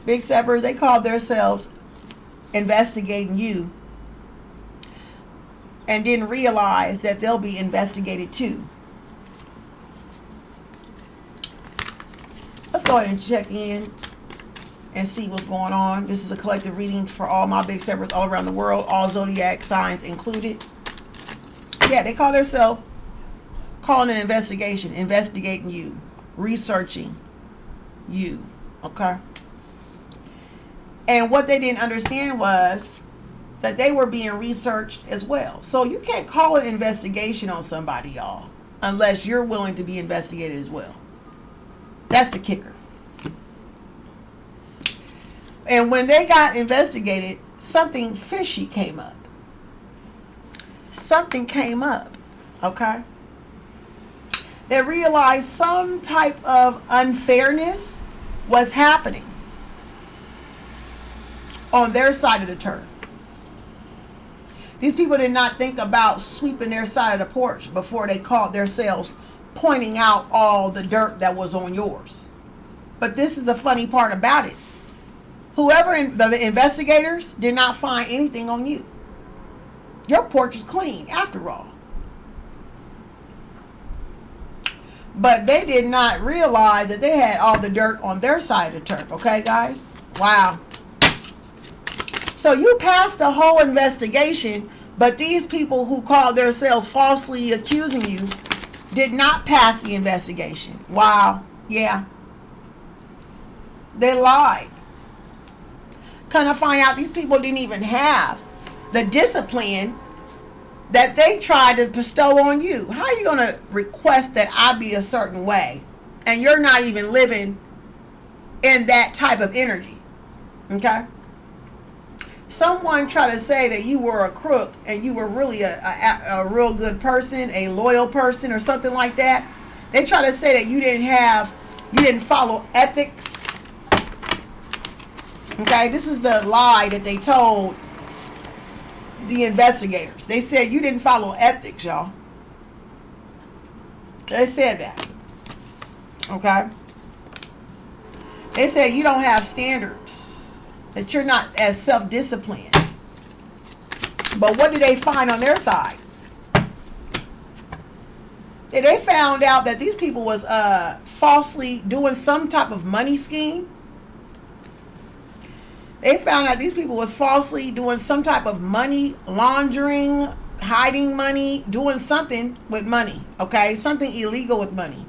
Big Steppers, they call themselves investigating you and didn't realize that they'll be investigated too. Let's go ahead and check in and see what's going on. This is a collective reading for all my Big Steppers all around the world, all zodiac signs included. Yeah, they call themselves calling an investigation, investigating you, researching you, okay? And what they didn't understand was that they were being researched as well. So you can't call an investigation on somebody, y'all, unless you're willing to be investigated as well. That's the kicker. And when they got investigated, something fishy came up. Something came up, okay? They realized some type of unfairness was happening on their side of the turf. These people did not think about sweeping their side of the porch before they caught themselves pointing out all the dirt that was on yours. But this is the funny part about it. The investigators did not find anything on you. Your porch is clean, after all. But they did not realize that they had all the dirt on their side of the turf. Okay, guys? Wow. So you passed the whole investigation, but these people who called themselves falsely accusing you did not pass the investigation. Wow. Yeah. They lied. Kind of find out these people didn't even have the discipline that they tried to bestow on you. How are you going to request that I be a certain way and you're not even living in that type of energy? Okay? Someone tried to say that you were a crook and you were really a real good person, a loyal person or something like that. They try to say that you didn't follow ethics. Okay, this is the lie that they told the investigators. They said you didn't follow ethics, y'all. They said that. Okay. They said you don't have standards, that you're not as self-disciplined. But what did they find on their side? They found out that these people was falsely doing some type of money scheme. They found out these people was falsely doing some type of money laundering, hiding money, doing something with money, okay? Something illegal with money.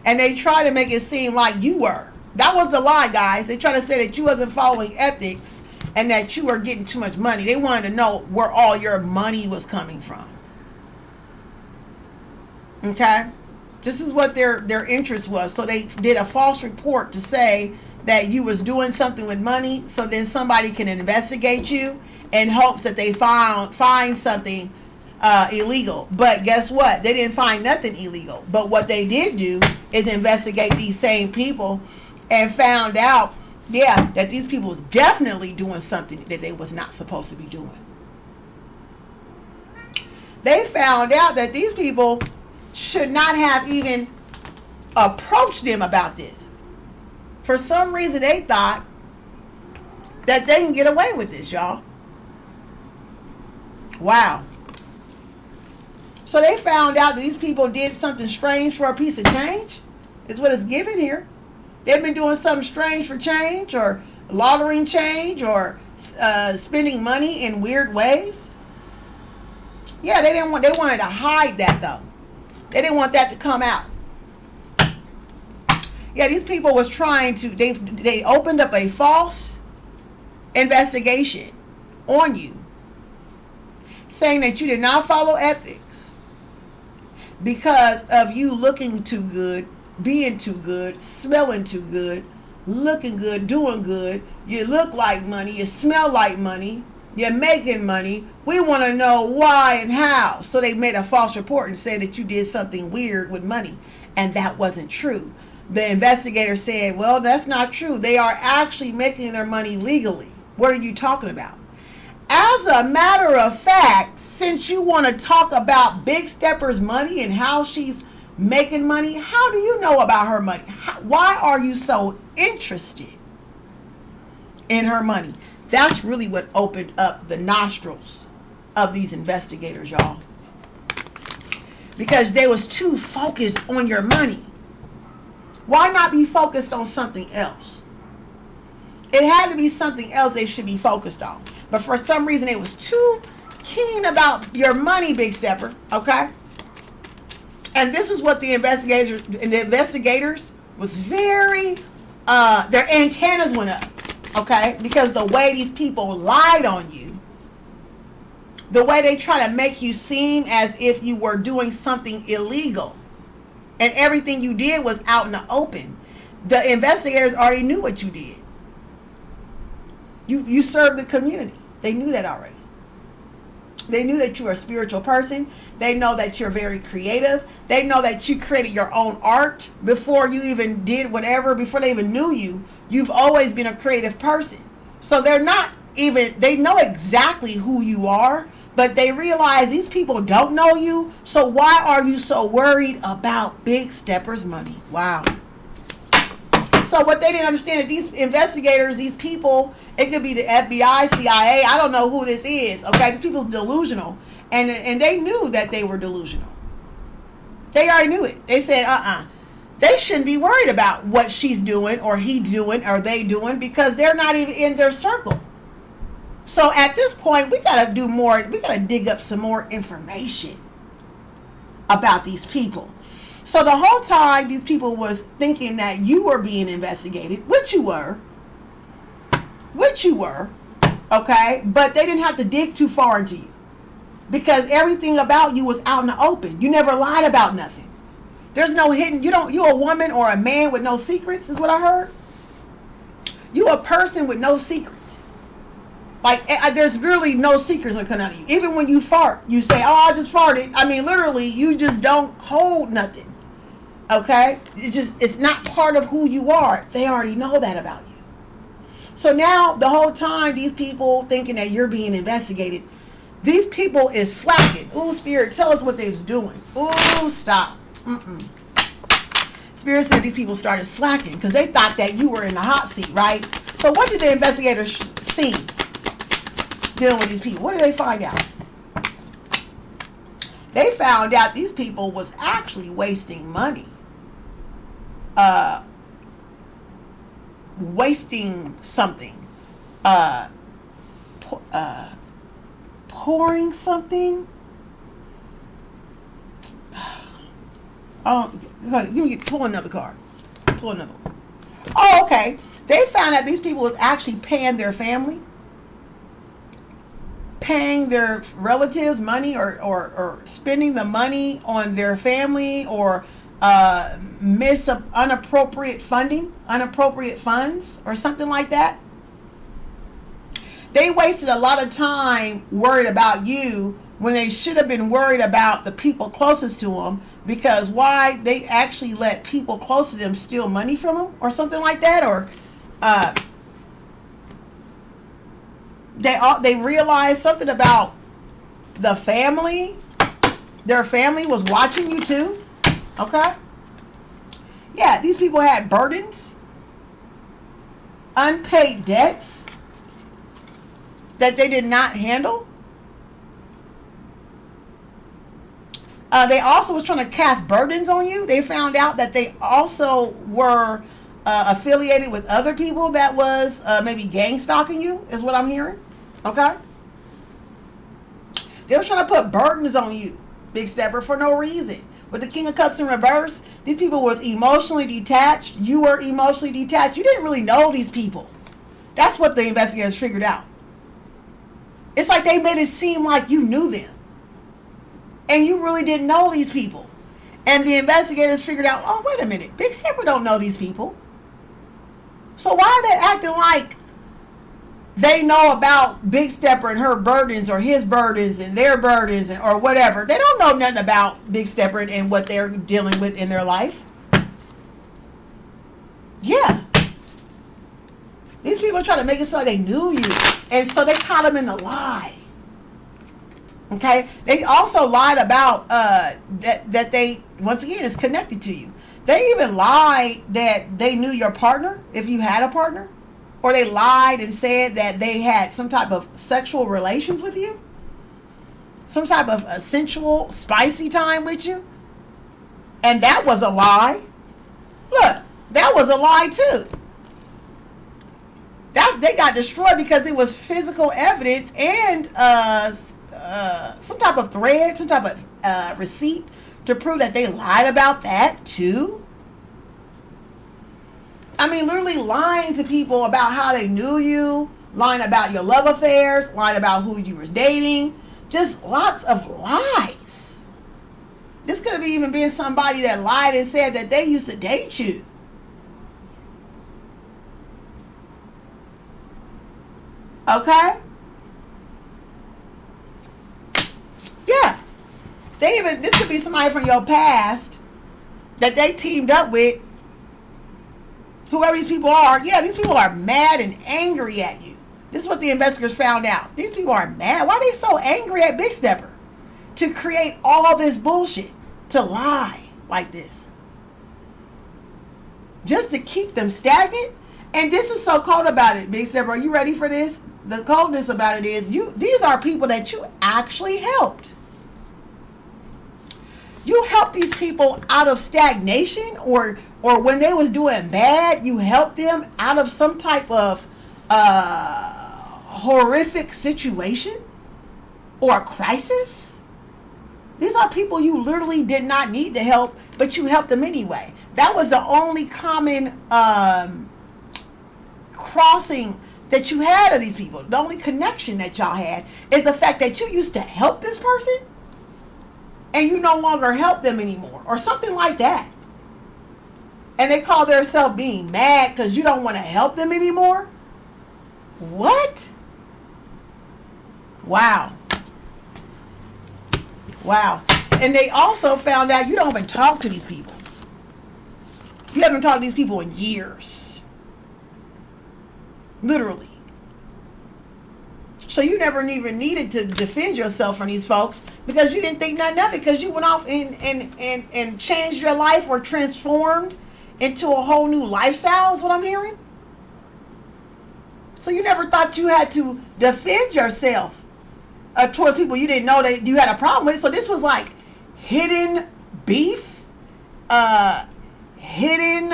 And they try to make it seem like you were. That was the lie, guys. They try to say that you wasn't following ethics and that you were getting too much money. They wanted to know where all your money was coming from. Okay? This is what their interest was. So they did a false report to say that you was doing something with money, so then somebody can investigate you in hopes that they find something illegal. But guess what? They didn't find nothing illegal. But what they did do is investigate these same people and found out, yeah, that these people was definitely doing something that they was not supposed to be doing. They found out that these people should not have even approached them about this. For some reason, they thought that they can get away with this, y'all. Wow. So they found out that these people did something strange for a piece of change. Is what it's given here. They've been doing something strange for change, or laundering change, or spending money in weird ways. Yeah, they wanted to hide that though. They didn't want that to come out. Yeah, these people was trying to, they opened up a false investigation on you, saying that you did not follow ethics because of you looking too good, being too good, smelling too good, looking good, doing good. You look like money, you smell like money, you're making money. We want to know why and how. So they made a false report and said that you did something weird with money, and that wasn't true. The investigator said, well, that's not true. They are actually making their money legally. What are you talking about? As a matter of fact, since you want to talk about Big Stepper's money and how she's making money, how do you know about her money? Why are you so interested in her money. That's really what opened up the nostrils of these investigators, y'all. Because they was too focused on your money. Why not be focused on something else? It had to be something else they should be focused on. But for some reason, it was too keen about your money, Big Stepper. Okay? And this is what the investigators was very, their antennas went up. Okay? Because the way these people lied on you, the way they try to make you seem as if you were doing something illegal, and everything you did was out in the open. The investigators already knew what you did. You served the community. They knew that already. They knew that you are a spiritual person. They know that you're very creative. They know that you created your own art before you even did whatever, before they even knew you. You've always been a creative person. So they know exactly who you are, but they realize these people don't know you. So why are you so worried about Big Stepper's money? Wow. So what they didn't understand is these investigators, these people, it could be the FBI, CIA, I don't know who this is, okay? These people are delusional. And they knew that they were delusional. They already knew it. They said, they shouldn't be worried about what she's doing or he doing or they doing because they're not even in their circle. So at this point, we got to do more. We got to dig up some more information about these people. So the whole time, these people was thinking that you were being investigated, which you were, okay? But they didn't have to dig too far into you because everything about you was out in the open. You never lied about nothing. There's no hidden. You a woman or a man with no secrets is what I heard. You a person with no secrets. Like, there's really no secrets that come out of you. Even when you fart, you say, oh, I just farted. I mean, literally, you just don't hold nothing. Okay? It's not part of who you are. They already know that about you. So now, the whole time, these people thinking that you're being investigated, these people is slacking. Ooh, Spirit, tell us what they was doing. Ooh, stop. Spirit said these people started slacking because they thought that you were in the hot seat, right? So what did the investigators see dealing with these people? What did they find out? They found out these people was actually wasting money. Wasting something. Pouring something. Oh, pull another card. Pull another one. Oh, okay. They found out these people was actually paying their family, paying their relatives money, or spending the money on their family, or inappropriate funds, or something like that. They wasted a lot of time worried about you when they should have been worried about the people closest to them. Because why? They actually let people close to them steal money from them or something like that. Or they realized something about the family. Their family was watching you too. Okay? Yeah, these people had burdens, unpaid debts that they did not handle. They also was trying to cast burdens on you. They found out that they also were affiliated with other people that was maybe gang stalking you, is what I'm hearing. Okay? They were trying to put burdens on you, Big Stepper, for no reason. With the King of Cups in reverse, these people was emotionally detached. You were emotionally detached. You didn't really know these people. That's what the investigators figured out. It's like they made it seem like you knew them. And you really didn't know these people. And the investigators figured out, oh, wait a minute. Big Stepper don't know these people. So why are they acting like they know about Big Stepper and her burdens or his burdens and their burdens or whatever? They don't know nothing about Big Stepper and what they're dealing with in their life. Yeah. These people try to make it so they knew you. And so they caught them in the lie. Okay, they also lied about that they, once again, is connected to you. They even lied that they knew your partner, if you had a partner. or they lied and said that they had some type of sexual relations with you, some type of a sensual, spicy time with you, and that was a lie. Look, that was a lie too. They got destroyed because it was physical evidence and some type of thread, some type of receipt to prove that they lied about that too. I mean, literally lying to people about how they knew you, lying about your love affairs, lying about who you were dating, just lots of lies. This could have even been somebody that lied and said that they used to date you. Okay? Yeah. This could be somebody from your past that they teamed up with. Whoever these people are, yeah, these people are mad and angry at you. This is what the investigators found out. These people are mad. Why are they so angry at Big Stepper? To create all this bullshit. To lie like this. Just to keep them stagnant. And this is so cold about it, Big Stepper. Are you ready for this? The coldness about it is, these are people that you actually helped. You helped these people out of stagnation, or when they was doing bad, you helped them out of some type of horrific situation or a crisis. These are people you literally did not need to help, but you helped them anyway. That was the only common crossing that you had of these people. The only connection that y'all had is the fact that you used to help this person and you no longer help them anymore, or something like that. And they call themselves being mad because you don't want to help them anymore? What? Wow. Wow. And they also found out you don't even talk to these people. You haven't talked to these people in years. Literally. So you never even needed to defend yourself from these folks because you didn't think nothing of it, because you went off and changed your life or transformed into a whole new lifestyle is what I'm hearing. So you never thought you had to defend yourself towards people you didn't know that you had a problem with. So this was like hidden beef, hidden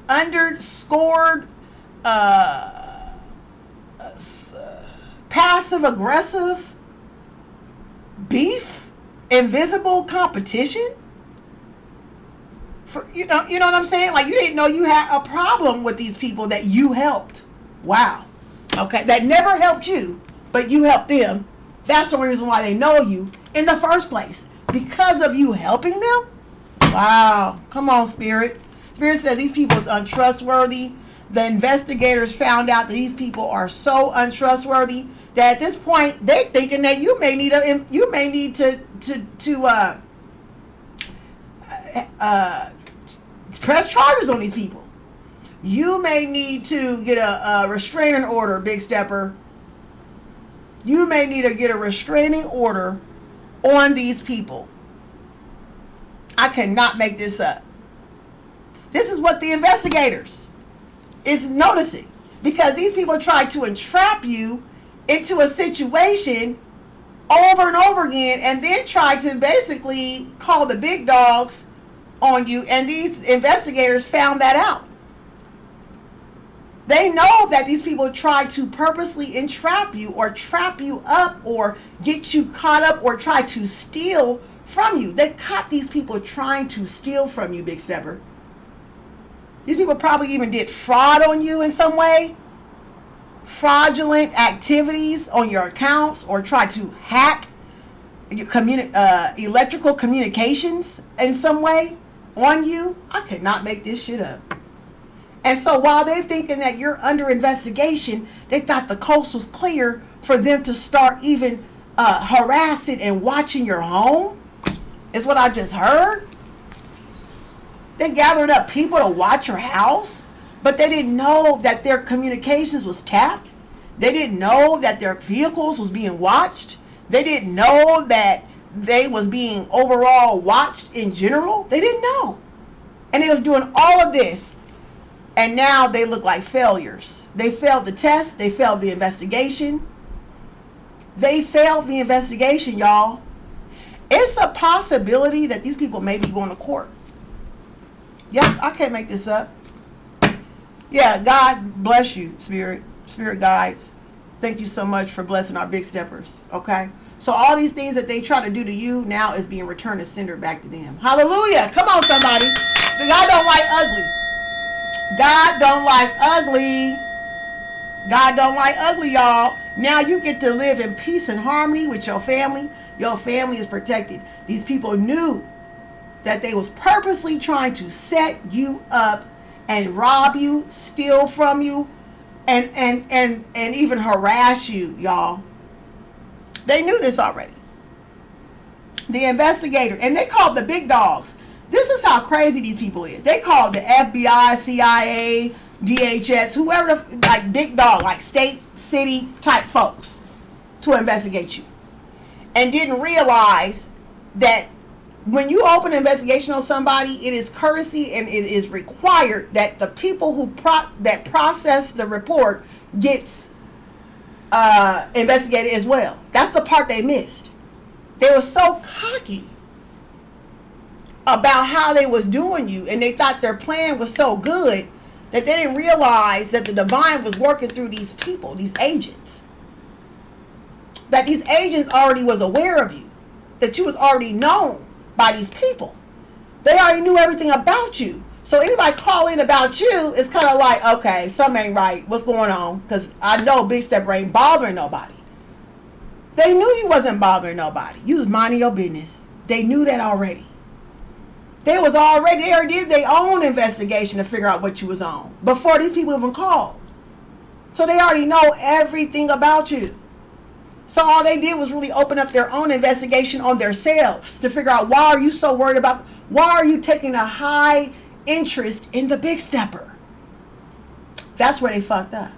underscored passive aggressive beef, invisible competition. For, you know what I'm saying? Like, you didn't know you had a problem with these people that you helped. Wow. Okay, that never helped you, but you helped them. That's the reason why they know you in the first place, because of you helping them. Wow. Come on, Spirit. Spirit says these people is untrustworthy. The investigators found out that these people are so untrustworthy that at this point they're thinking that you may need to press charges on these people. You may need to get a restraining order, Big Stepper. You may need to get a restraining order on these people. I cannot make this up. This is what the investigators is noticing, because these people tried to entrap you into a situation over and over again, and then tried to basically call the big dogs on you, and these investigators found that out. They know that these people try to purposely entrap you or trap you up or get you caught up or try to steal from you. They caught these people trying to steal from you, Big Stepper. These people probably even did fraud on you in some way. Fraudulent activities on your accounts, or try to hack your electrical communications in some way on you. I could not make this shit up. And so while they're thinking that you're under investigation, they thought the coast was clear for them to start even harassing and watching your home, is what I just heard. They gathered up people to watch your house, but they didn't know that their communications was tapped. They didn't know that their vehicles was being watched. They didn't know that they was being overall watched in general. They didn't know. And they was doing all of this, and now they look like failures. They failed the test. They failed the investigation. They failed the investigation, y'all. It's a possibility that these people may be going to court. Yep, I can't make this up. Yeah, God bless you, Spirit guides. Thank you so much for blessing our big steppers. Okay? So all these things that they try to do to you now is being returned to sender back to them. Hallelujah. Come on, somebody. God don't like ugly. God don't like ugly. God don't like ugly, y'all. Now you get to live in peace and harmony with your family. Your family is protected. These people knew that they was purposely trying to set you up and rob you, steal from you, and even harass you, y'all. They knew this already. The investigator, and they called the big dogs. This is how crazy these people is. They called the FBI, CIA, DHS, whoever, like big dog, like state, city type folks to investigate you. And didn't realize that when you open an investigation on somebody, it is courtesy and it is required that the people who that process the report gets investigated as well. That's the part they missed. They were so cocky about how they was doing you, and they thought their plan was so good that they didn't realize that the divine was working through these people, these agents. That these agents already was aware of you. That you was already known by these people. They already knew everything about you. So anybody calling about you is kind of like, okay, something ain't right. What's going on? Because I know Big Stepper ain't bothering nobody. They knew you wasn't bothering nobody. You was minding your business. They knew that already. They already did their own investigation to figure out what you was on before these people even called. So they already know everything about you. So all they did was really open up their own investigation on themselves to figure out, why are you so worried about, why are you taking a high interest in the Big Stepper? That's where they fucked up.